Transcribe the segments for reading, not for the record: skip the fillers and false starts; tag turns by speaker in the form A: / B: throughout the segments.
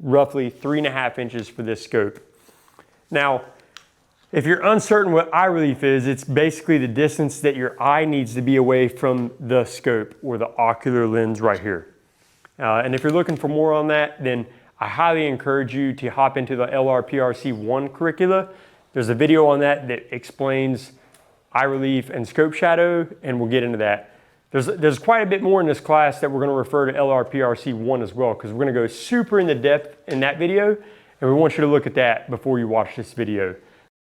A: roughly 3.5 inches for this scope. Now, if you're uncertain what eye relief is, it's basically the distance that your eye needs to be away from the scope or the ocular lens right here. And if you're looking for more on that, then I highly encourage you to hop into the LRPRC 1 curricula. There's a video on that that explains eye relief and scope shadow, and we'll get into that. There's quite a bit more in this class that we're going to refer to LRPRC 1 as well, because we're going to go super into depth in that video, and we want you to look at that before you watch this video.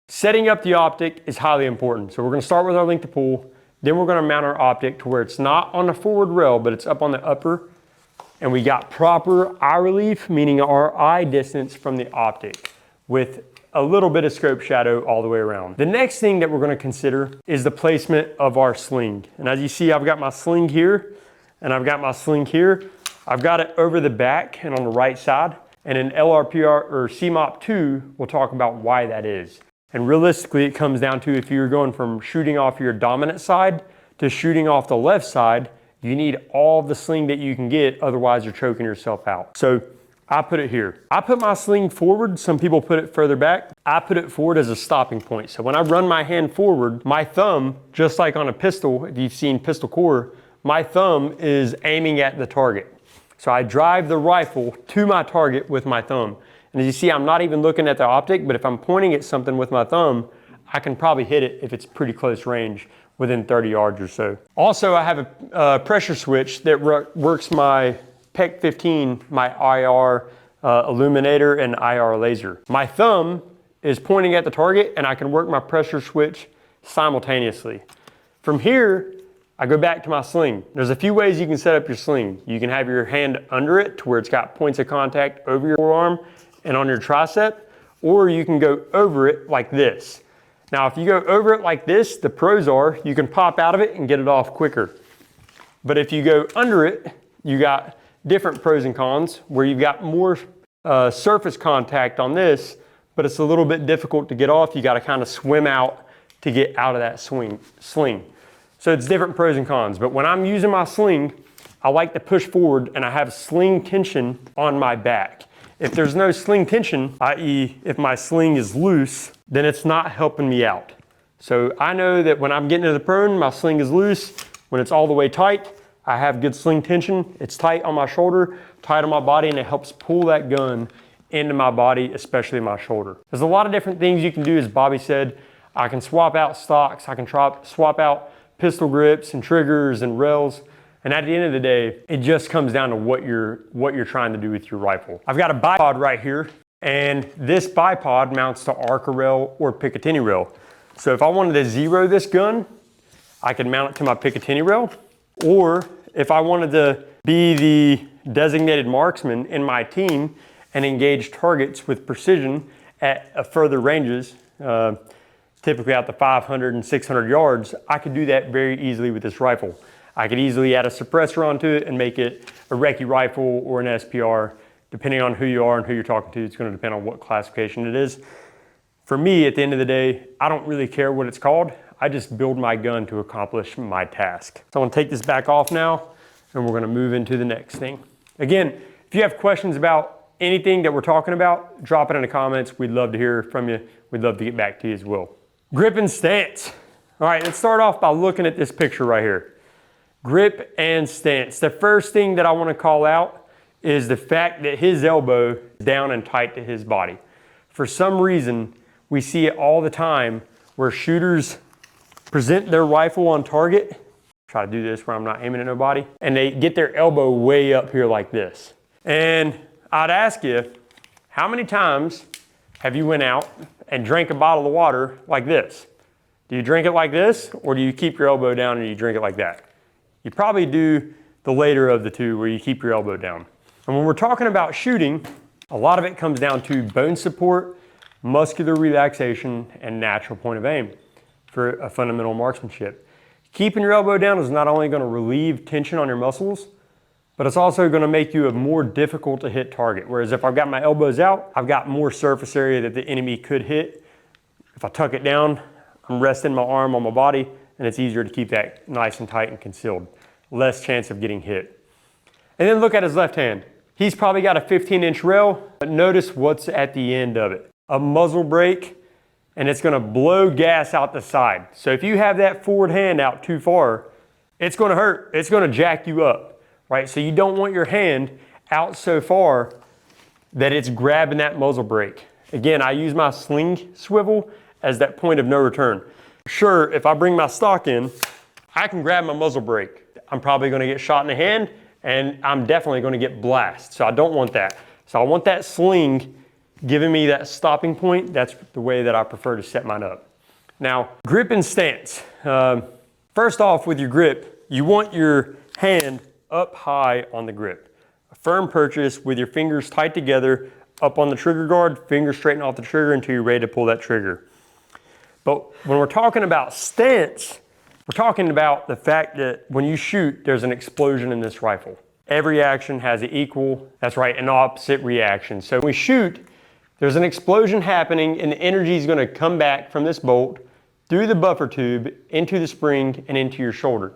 A: Setting up the optic is highly important. So we're going to start with our link to pull, then we're going to mount our optic to where it's not on the forward rail, but it's up on the upper, and we got proper eye relief, meaning our eye distance from the optic, with a little bit of scope shadow all the way around. The next thing that we're going to consider is the placement of our sling. And as you see, I've got my sling here, and I've got my sling here. I've got it over the back and on the right side. And in LRPR or CMOP 2, we'll talk about why that is. And realistically, it comes down to if you're going from shooting off your dominant side to shooting off the left side, you need all the sling that you can get, otherwise you're choking yourself out. So I put it here. I put my sling forward. Some people put it further back. I put it forward as a stopping point. So when I run my hand forward, my thumb, just like on a pistol, if you've seen pistol core, my thumb is aiming at the target. So I drive the rifle to my target with my thumb. And as you see, I'm not even looking at the optic, but if I'm pointing at something with my thumb, I can probably hit it if it's pretty close range, within 30 yards or so. Also, I have a pressure switch that works my PEC 15, my IR illuminator and IR laser. My thumb is pointing at the target, and I can work my pressure switch simultaneously. From here, I go back to my sling. There's a few ways you can set up your sling. You can have your hand under it to where it's got points of contact over your forearm and on your tricep, or you can go over it like this. Now, if you go over it like this, the pros are you can pop out of it and get it off quicker. But if you go under it, you got different pros and cons, where you've got more surface contact on this, but it's a little bit difficult to get off. You got to kind of swim out to get out of that sling. So it's different pros and cons. But when I'm using my sling, I like to push forward, and I have sling tension on my back. If there's no sling tension, i.e. if my sling is loose, then it's not helping me out. So I know that when I'm getting to the prone, my sling is loose. When it's all the way tight, I have good sling tension. It's tight on my shoulder, tight on my body, and it helps pull that gun into my body, especially my shoulder. There's a lot of different things you can do, as Bobby said. I can swap out stocks. I can swap out pistol grips and triggers and rails. And at the end of the day, it just comes down to what you're trying to do with your rifle. I've got a bipod right here, and this bipod mounts to Arca rail or Picatinny rail. So if I wanted to zero this gun, I could mount it to my Picatinny rail. Or if I wanted to be the designated marksman in my team and engage targets with precision at further ranges, typically out to 500 and 600 yards, I could do that very easily with this rifle. I could easily add a suppressor onto it and make it a recce rifle or an SPR, depending on who you are and who you're talking to. It's going to depend on what classification it is. For me, at the end of the day, I don't really care what it's called. I just build my gun to accomplish my task. So I'm going to take this back off now, and we're going to move into the next thing. Again, if you have questions about anything that we're talking about, drop it in the comments. We'd love to hear from you. We'd love to get back to you as well. Grip and stance. All right, let's start off by looking at this picture right here. Grip and stance. The first thing that I want to call out is the fact that his elbow is down and tight to his body. For some reason, we see it all the time where shooters present their rifle on target. Try to do this where I'm not aiming at nobody. And they get their elbow way up here like this. And I'd ask you, how many times have you went out and drank a bottle of water like this? Do you drink it like this, or do you keep your elbow down and you drink it like that? You probably do the later of the two, where you keep your elbow down. And when we're talking about shooting, a lot of it comes down to bone support, muscular relaxation, and natural point of aim for a fundamental marksmanship. Keeping your elbow down is not only going to relieve tension on your muscles, but it's also going to make you a more difficult to hit target. Whereas if I've got my elbows out, I've got more surface area that the enemy could hit. If I tuck it down, I'm resting my arm on my body, and it's easier to keep that nice and tight and concealed. Less chance of getting hit. And then look at his left hand. He's probably got a 15-inch rail, but notice what's at the end of it. A muzzle brake, and it's gonna blow gas out the side. So if you have that forward hand out too far, it's gonna hurt, it's gonna jack you up, right? So you don't want your hand out so far that it's grabbing that muzzle brake. Again, I use my Sling swivel as that point of no return. Sure, if I bring my stock in, I can grab my muzzle brake. I'm probably gonna get shot in the hand, and I'm definitely gonna get blast. So I don't want that. So I want that sling giving me that stopping point. That's the way that I prefer to set mine up. Now, grip and stance. First off, with your grip, you want your hand up high on the grip. A firm purchase with your fingers tight together, up on the trigger guard, fingers straighten off the trigger until you're ready to pull that trigger. But when we're talking about stance, we're talking about the fact that when you shoot, there's an explosion in this rifle. Every action has an equal, that's right, an opposite reaction. So when we shoot, there's an explosion happening and the energy is going to come back from this bolt through the buffer tube into the spring and into your shoulder.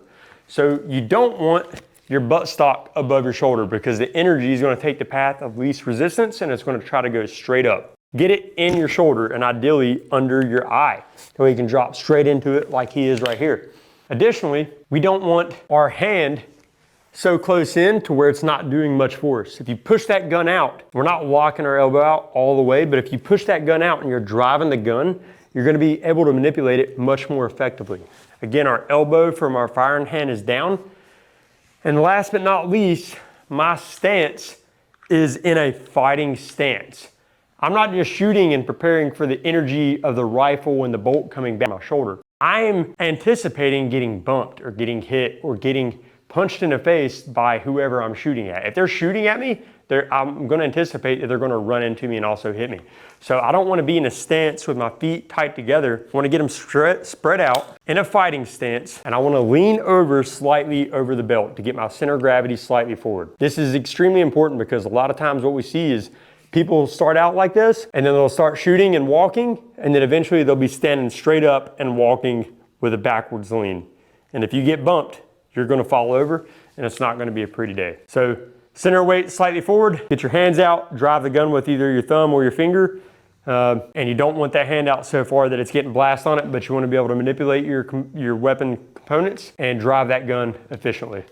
A: So you don't want your buttstock above your shoulder because the energy is going to take the path of least resistance and it's going to try to go straight up. Get it in your shoulder and ideally under your eye so you can drop straight into it like he is right here. Additionally, we don't want our hand so close in to where it's not doing much force. If you push that gun out, we're not locking our elbow out all the way, but if you push that gun out and you're driving the gun, you're gonna be able to manipulate it much more effectively. Again, our elbow from our firing hand is down. And last but not least, my stance is in a fighting stance. I'm not just shooting and preparing for the energy of the rifle and the bolt coming back my shoulder. I'm anticipating getting bumped or getting hit or getting punched in the face by whoever I'm shooting at. If they're shooting at me, I'm gonna anticipate that they're gonna run into me and also hit me. So I don't wanna be in a stance with my feet tight together. I wanna get them spread out in a fighting stance, and I wanna lean over slightly over the belt to get my center of gravity slightly forward. This is extremely important because a lot of times what we see is people start out like this, and then they'll start shooting and walking, and then eventually they'll be standing straight up and walking with a backwards lean. And if you get bumped, you're gonna fall over, and it's not gonna be a pretty day. So center weight slightly forward, get your hands out, drive the gun with either your thumb or your finger, and you don't want that hand out so far that it's getting blast on it, but you wanna be able to manipulate your weapon components and drive that gun efficiently.